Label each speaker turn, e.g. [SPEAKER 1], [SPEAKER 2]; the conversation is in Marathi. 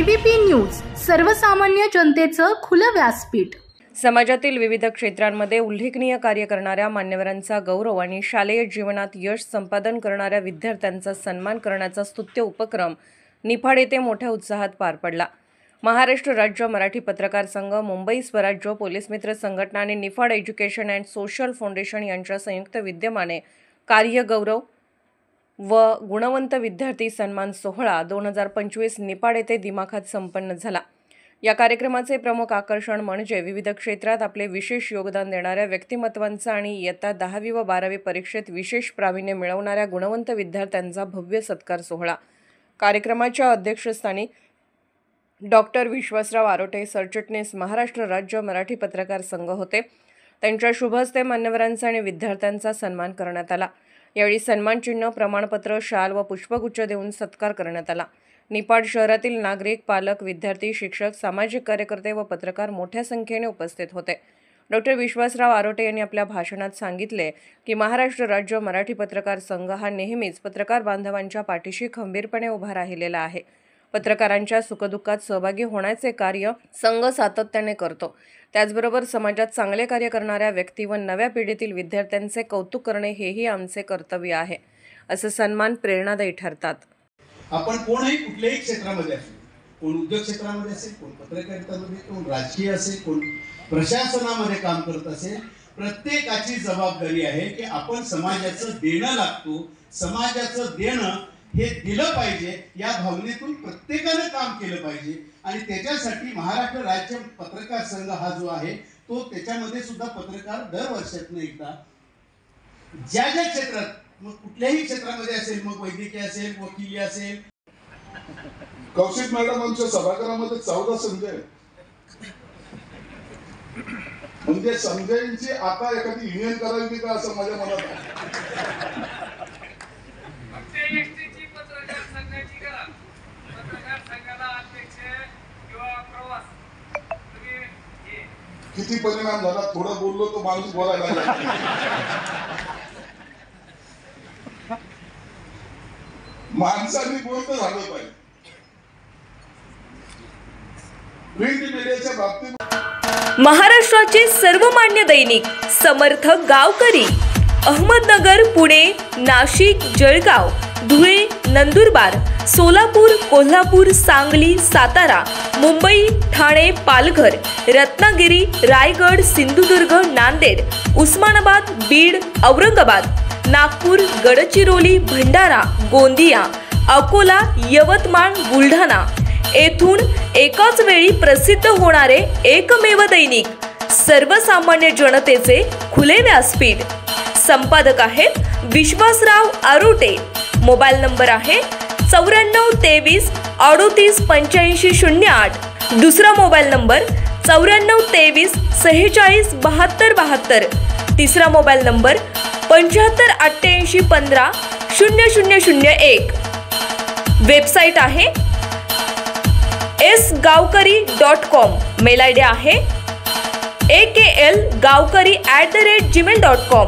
[SPEAKER 1] एबीपी न्यूज, सर्वसामान्य जनतेचं खुलं व्यासपीठ।
[SPEAKER 2] समाजातील विविध क्षेत्रांमध्ये उल्लेखनीय कार्य करणाऱ्या मान्यवरांचा गौरव आणि शालेय जीवनात यश संपादन करणाऱ्या विद्यार्थ्यांचा सन्मान करण्याचा स्तुत्य उपक्रम निफाड येथे मोठ्या उत्साहात पार पडला। महाराष्ट्र राज्य मराठी पत्रकार संघ, मुंबई स्वराज्य पोलीस मित्र संघटना आणि Niphad education and social foundation यांच्या संयुक्त विद्यमाने कार्य गौरव व गुणवंत विद्यार्थी सन्मान सोहळा 2025 निफाड येथे दिमाखात संपन्न झाला। या कार्यक्रमाचे प्रमुख आकर्षण म्हणजे विविध क्षेत्रात आपले विशेष योगदान देणाऱ्या व्यक्तिमत्वांचा आणि इयत्ता 10वी व 12वी परीक्षेत विशेष प्रावीण्य मिळवणाऱ्या गुणवंत विद्यार्थ्यांचा भव्य सत्कार सोहळा। कार्यक्रमाच्या अध्यक्षस्थानी डॉक्टर विश्वासराव आरोटे, सरचिटणीस महाराष्ट्र राज्य मराठी पत्रकार संघ होते। त्यांच्या शुभ हस्ते मान्यवरांचा आणि विद्यार्थ्यांचा सन्मान करण्यात आला। यावेळी सन्मानचिन्ह, प्रमाणपत्र, शाल व पुष्पगुच्छ देऊन सत्कार करण्यात आला। निफाड शहरातील नागरिक, पालक, विद्यार्थी, शिक्षक, सामाजिक कार्यकर्ते व पत्रकार मोठ्या संख्येने उपस्थित होते। डॉक्टर विश्वासराव आरोटे यांनी आपल्या भाषणात सांगितले की महाराष्ट्र राज्य मराठी पत्रकार संघ हा नेहमीच पत्रकार बांधवांच्या पाठीशी खंबीरपणे उभा राहिलेला आहे। पत्रकारांच्या सुखदुःखात सहभागी होण्याचे कार्य संघ सातत्याने करतो। त्याचबरोबर समाजात चांगले कार्य करणाऱ्या व्यक्ती व नव्या पिढीतील विद्यार्थ्यांचे कौतुक करणे हेही आमचे कर्तव्य आहे, असे सन्मान प्रेरणादायी ठरतात।
[SPEAKER 3] आपण कोणही कुठल्याही क्षेत्रामध्ये असेल, कोण उद्योग क्षेत्रामध्ये असेल, कोण पत्रकारितेमध्ये, कोण राजकीय असेल, कोण प्रशासनामध्ये काम करत असेल, प्रत्येकाची जबाबदारी आहे की आपण समाजाचं देणं लागतो, समाजाचं देणं हे दिलं पाहिजे। या भावनेतून प्रत्येकाने काम केलं पाहिजे आणि त्याच्यासाठी महाराष्ट्र राज्य पत्रकार संघ हा जो आहे तो त्याच्यामध्ये सुद्धा पत्रकार दरवर्षातून एकदा ज्या ज्या क्षेत्रात, मग कुठल्याही क्षेत्रामध्ये असेल, मग वैद्यकीय असेल, वकिली असेल।
[SPEAKER 4] कौशिक मॅडमांच्या सभागृहामध्ये 14 संजय, म्हणजे संजयची आता एखादी युनियन करावी का असं माझ्या मनात आहे। किती परिणाम झाला, थोडं बोललो तो माणूस बोलायला लागला। माणसांनी बोलतं झालं पाहिजे। प्रिंट मीडियाच्या बाबतीत
[SPEAKER 5] महाराष्ट्राचे सर्वमान्य दैनिक समर्थ गावकरी, अहमदनगर, पुणे, नाशिक, जळगाव, धुळे, नंदुरबार, सोलापूर, कोल्हापूर, सांगली, सातारा, मुंबई, ठाणे, पालघर, रत्नागिरी, रायगड, सिंधुदुर्ग, नांदेड, उस्मानाबाद, बीड, औरंगाबाद, नागपूर, गडचिरोली, भंडारा, गोंदिया, अकोला, यवतमाळ, बुलढाणा येथून एकाच वेळी प्रसिद्ध होणारे एकमेव दैनिक, सर्वसामान्य जनतेचे खुले व्यासपीठ। संपादक आहेत विश्वासराव आरोटे। मोबाईल नंबर आहे 9423 38 85 08। दुसरा मोबाईल नंबर 9423 46 72 72। तिसरा मोबाईल नंबर 75 88 15 0001। वेबसाईट आहे sgavkari.com। मेल आयडी आहे akl gavkari@gmail.com।